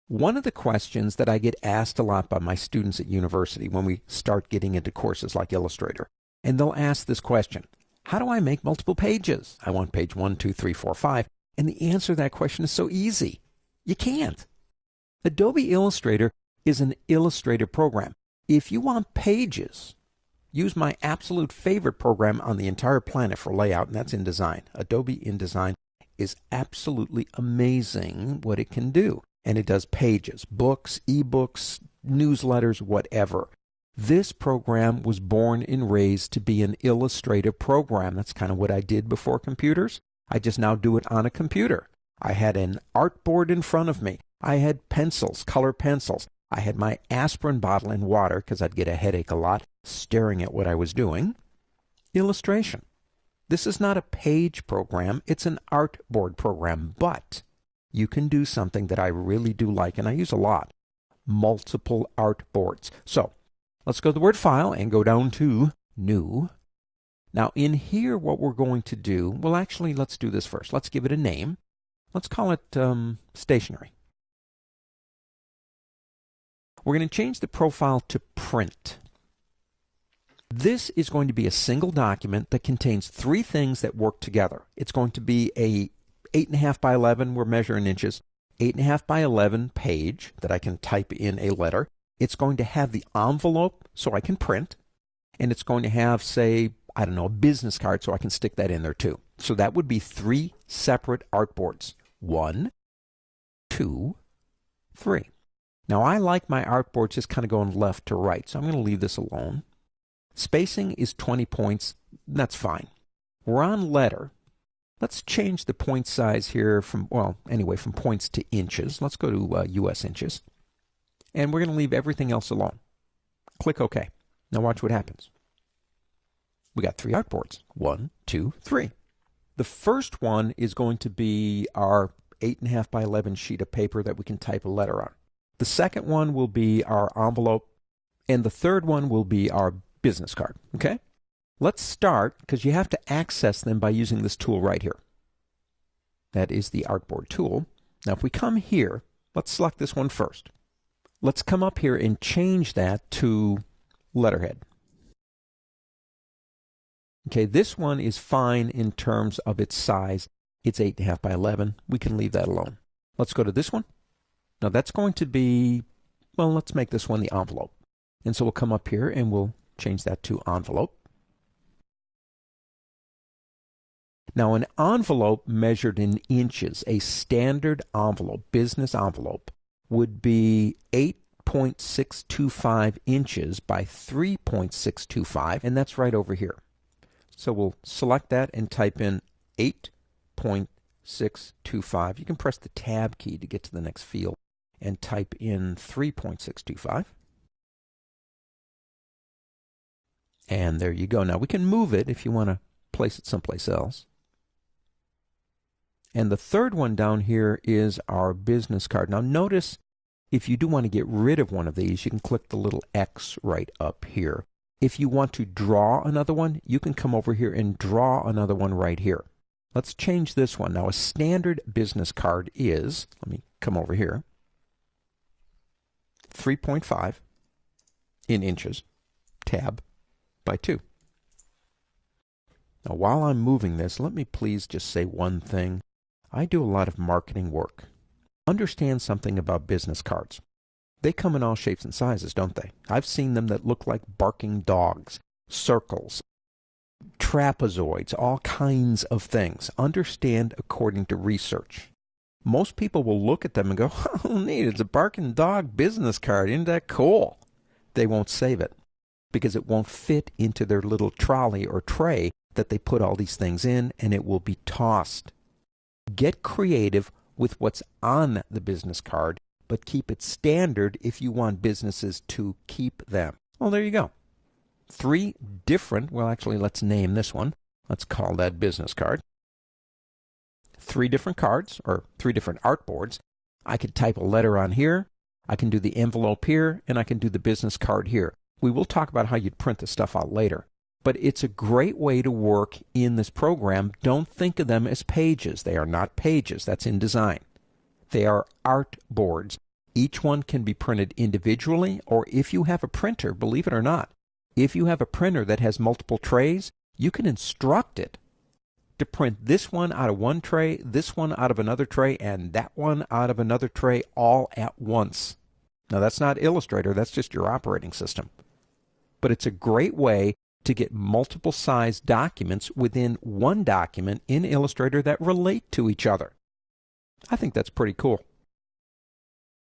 One of the questions that I get asked a lot by my students at university when we start getting into courses like Illustrator, and they'll ask this question: how do I make multiple pages? I want page 1, 2, 3, 4, 5. And the answer to that question is so easy. You can't. Adobe Illustrator is an illustrative program. If you want pages, use my absolute favorite program on the entire planet for layout, and that's InDesign. Adobe InDesign is absolutely amazing what it can do. And it does pages, books, ebooks, newsletters, whatever. This program was born and raised to be an illustrative program. That's kind of what I did before computers. I just now do it on a computer. I had an artboard in front of me. I had pencils, color pencils. I had my aspirin bottle and water because I'd get a headache a lot staring at what I was doing. Illustration. This is not a page program. It's an artboard program, but you can do something that I really do like, and I use a lot: multiple artboards. So let's go to the word File and go down to New. Now in here, what we're going to do, well, actually, let's do this first. Let's give it a name. Let's call it Stationery. We're going to change the profile to Print. This is going to be a single document that contains three things that work together. It's going to be a 8.5 by 11, we're measuring inches, 8.5 by 11 page that I can type in a letter. It's going to have the envelope so I can print, and it's going to have, say, I don't know, a business card so I can stick that in there too. So that would be three separate artboards. 1, 2, 3. Now I like my artboard just kind of going left to right, so I'm going to leave this alone. Spacing is 20 points. That's fine. We're on letter. Let's change the point size here from, well, anyway, from points to inches. Let's go to US inches. And we're going to leave everything else alone. Click OK. Now watch what happens. We got three artboards. 1, 2, 3. The first one is going to be our 8.5 by 11 sheet of paper that we can type a letter on. The second one will be our envelope. And the third one will be our business card. Okay? Let's start, because you have to access them by using this tool right here. That is the Artboard tool. Now if we come here, let's select this one first. Let's come up here and change that to letterhead. Okay, this one is fine in terms of its size. It's 8.5 by 11. We can leave that alone. Let's go to this one. Now that's going to be, well, let's make this one the envelope. And so we'll come up here and we'll change that to envelope. Now an envelope measured in inches, a standard envelope, business envelope, would be 8.625 inches by 3.625, and that's right over here. So we'll select that and type in 8.625. You can press the Tab key to get to the next field and type in 3.625. And there you go. Now we can move it if you want to place it someplace else. And the third one down here is our business card. Now notice, if you do want to get rid of one of these, you can click the little X right up here. If you want to draw another one, you can come over here and draw another one right here. Let's change this one. Now a standard business card is, let me come over here, 3.5 in inches, tab, by 2. Now while I'm moving this, let me please just say one thing. I do a lot of marketing work. Understand something about business cards. They come in all shapes and sizes, don't they? I've seen them that look like barking dogs, circles, trapezoids, all kinds of things. Understand according to research. Most people will look at them and go, oh, neat, it's a barking dog business card. Isn't that cool? They won't save it because it won't fit into their little trolley or tray that they put all these things in, and it will be tossed. Get creative with what's on the business card, but keep it standard if you want businesses to keep them. Well, there you go. 3 different, well, actually, let's name this one. Let's call that business card. 3 different cards, or 3 different artboards. I could type a letter on here, I can do the envelope here, and I can do the business card here. We will talk about how you'd print this stuff out later. But it's a great way to work in this program. Don't think of them as pages. They are not pages. That's InDesign. They are artboards. Each one can be printed individually, or if you have a printer, believe it or not, if you have a printer that has multiple trays, you can instruct it to print this one out of one tray, this one out of another tray, and that one out of another tray all at once. Now that's not Illustrator, that's just your operating system. But it's a great way to get multiple size documents within one document in Illustrator that relate to each other. I think that's pretty cool.